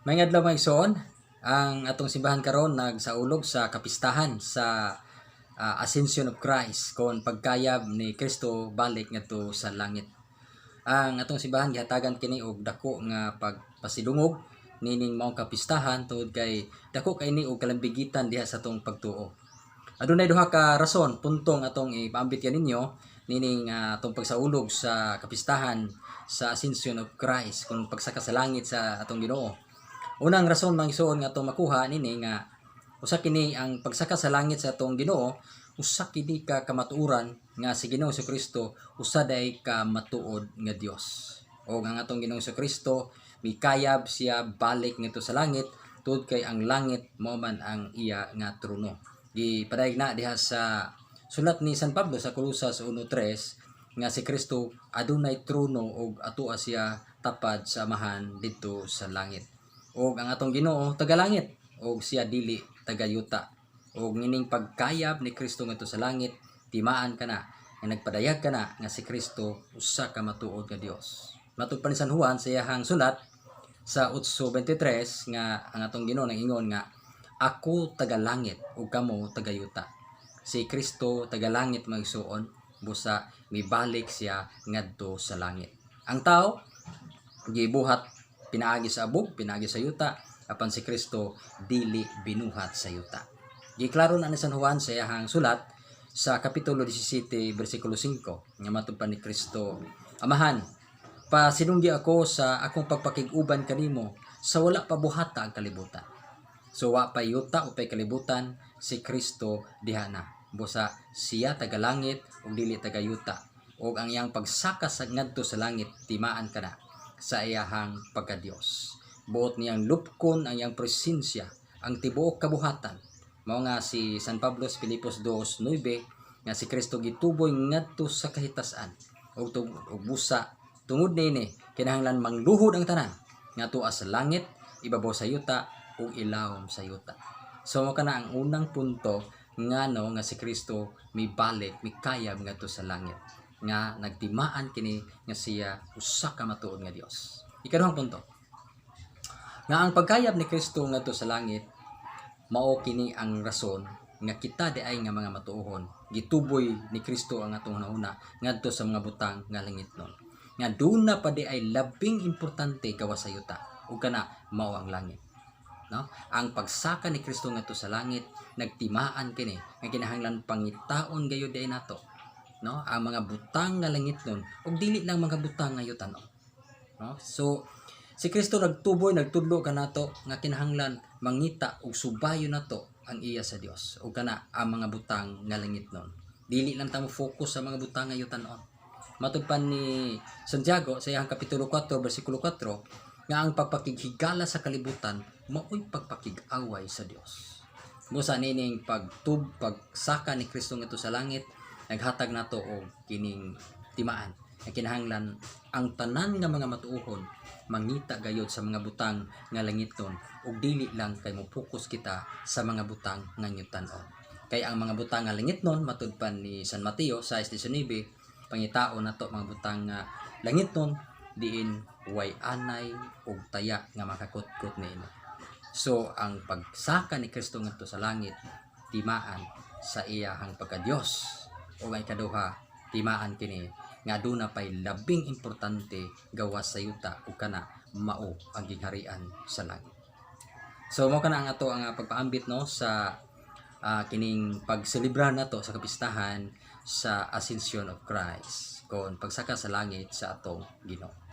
May adlaw mga igsoon, ang atong simbahan karon nagsaulog sa kapistahan sa Ascension of Christ kon pagkayab ni Kristo balik ngadto sa langit. Ang atong simbahan gihatagan kini og dako nga pagpasidungog nining maong kapistahan tungod kay dako kay ni og kalambigitan diha sa atong pagtuo. Adunay duha ka rason puntong atong ipaambit kaninyo nining atong pagsaulog sa kapistahan sa Ascension of Christ kon pagsaka sa langit sa atong Ginoo. Unang rason mga igsoon nga atong makuha nini nga usa kini ang pagsaka sa langit sa atong Ginoo, usa kini ka kamatuoran nga si Ginoong Kristo usa day ka matuod nga Dios. O ang atong Ginoong Kristo mikayab siya balik ngadto sa langit tungod kay ang langit mao man ang iya nga trono. Gipadayag na diha sa sulat ni San Pablo sa Colosas 1:3 nga si Kristo adunay trono ug atoa siya tapad sa amahan didto sa langit. Og ang atong Ginoo tagalangit og siya dili tagayuta. Og ngining pagkayab ni Kristo ngadto sa langit, timaan kana nga nagpadayag kana nga si Kristo usa ka matuod nga Dios. Matud pa ni San Juan sa iyang sulat sa 8:23 nga ang atong Ginoo nangingon nga ako tagalangit ug kamo tagayuta. Si Kristo tagalangit mga igsoon, busa mibalik siya ngadto sa langit. Ang tao gibuhat pinaagi sa abog, pinaagi sa yuta, apan si Kristo dili binuhat sa yuta. Giklaro na ni San Juan sa iyang sulat sa kapitulo 17 bersikulo 5 nga matupad ni Kristo, Amahan, pasinunggi ako sa akong pagpakig-uban kanimo sa wala pa buhata ang kalibutan. So wa pa yuta o pay kalibutan, si Kristo diha na. Busa siya tagalangit ug dili tagayuta. Og ang iyang pagsaka sa ngadto sa langit timaan kana sa iyahang pagka-Dios. Buot niyang lupkon ang iyang presensya, ang tibuok kabuhatan. Mao nga si San Pablo sa Filipos 2:9 nga si Kristo gituboy ngadto sa kahitasan ug busa tungod niini kinahanglan mangluhod ang tanan ngadto sa langit, ibabaw sa yuta ug ilawom sa yuta. So mao kana ang unang punto ngano nga si Kristo mibalik, mikayab ngadto sa langit, nga nagtimaan kini nga siya usa ka matuod nga Dios. Ikaduhang punto, nga ang pagkayab ni Kristo ngadto sa langit mao kini ang rason nga kita di ay nga mga matuohon gituboy ni Kristo ang atong hunahuna ngadto sa mga butang nga langitnon. Nga duna pa di ay labing importante gawas sa yuta ug kana mao ang langit. No? Ang pagsaka ni Kristo ngadto sa langit nagtimaan kini nga kinahanglan pangitaon gayud ay nato. No, ang mga butang nga langitnon ug dili lang mga butang nga yutan. No? So si Kristo nagtuboy nagtudlo kanato nga kinahanglan mangita ug subayon nato ang iya sa Dios ug kana ang mga butang nga langitnon. Dili lang ta mo focus sa mga butang nga yutan-on. Matud pa ni Santiago sa iyang kapitulo 4 bersikulo 4 nga ang pagpakighigala sa kalibutan mao'y pagpakig-away sa Dios. Busa nining pagsaka ni Kristo ngadto sa langit naghatag nato og kining timaan nga kinahanglan ang tanan nga mga matuohon mangita gayud sa mga butang nga langitnon ug dili lang kay mo focus kita sa mga butang nga yutan-on. Kay ang mga butang nga langitnon matud pa ni San Mateo 6:19 pangitao nato mga butang nga langitnon diin way anay ug taya nga makakutkot niini. So ang pagsaka ni Kristo ngadto sa langit timaan sa iyahang pagka-Dios. O ang ikaduha, timaan kini nga aduna pay labing importante gawas sa yuta ug kana mao ang gingharian sa langit. So mao kana ang ato ang pagpaambit no sa kining pagselebrar nato sa kapistahan sa Ascension of Christ kon pagsaka sa langit sa atong Ginoo.